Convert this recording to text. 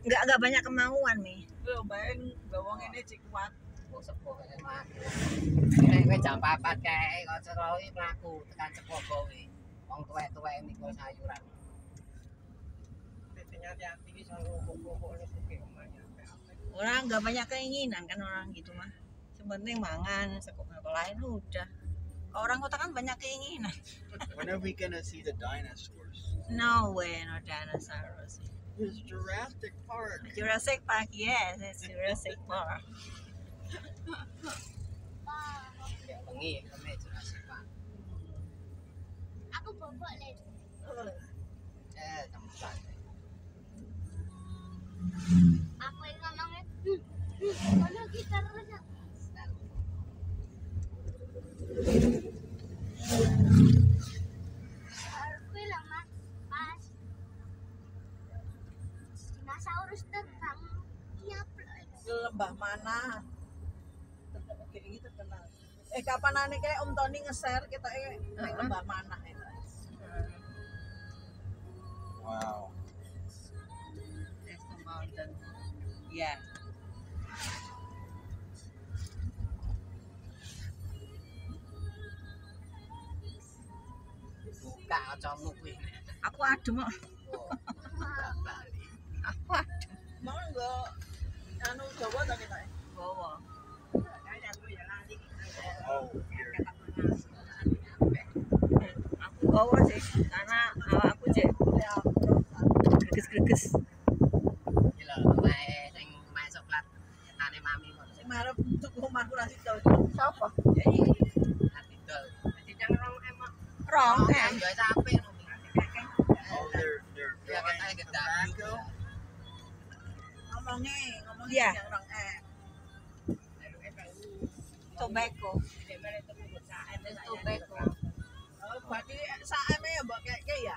Enggak banyak kemauan nih. Lho bae gawang ini cek kuat. Sepuh kene mlaku. Nek kowe jam 4 kae kok cerowi mlaku tekan Cepo kowe. Wong tuwek-tuwek mikul sayuran. Hati-hati iki sono pokok ini suke omahnya. Orang enggak banyak keinginan kan orang gitu mah. Sebenarnya mangan, sekolah lain udah. Orang kota kan banyak keinginan. When are we gonna see the dinosaurs? No way, no dinosaurs. It's Jurassic Park. Jurassic Park, yes, it's Jurassic Park. Ya bengi kene Jurassic Park. Aku bobok le. Tempat. Aku yang ngomongnya. Kalau kita terus. Aku bilang mas, dinosaurus terbang tiap Lembah mana? Kayak gitu terkenal. Kapan ane kayak Om Tony nge-share kita nang lembah mana itu. Wow. That's the mountain. Yeah. Buka kacamu kuwi. Aku adem kok. Bali. Aku adem. Mau enggak anu Jawa ta kita? Bawa. Oh, weird. Aku bawa sih karena aku cek greges-greges. Iki lho omahe sing omahe coklat nyetane mami kok. Sing marep tuku omahku ra sido. Siapa? Ya iki ati dol. Dadi nang rong emok. Rong Kan yo capek no. Oh, they're Ya growing katanya gede. tobacco. Ngomongnya Iya. yang orang Tobacco. Tobacco. Tobacco. Oh, berarti saeme ya mbok kayak ya.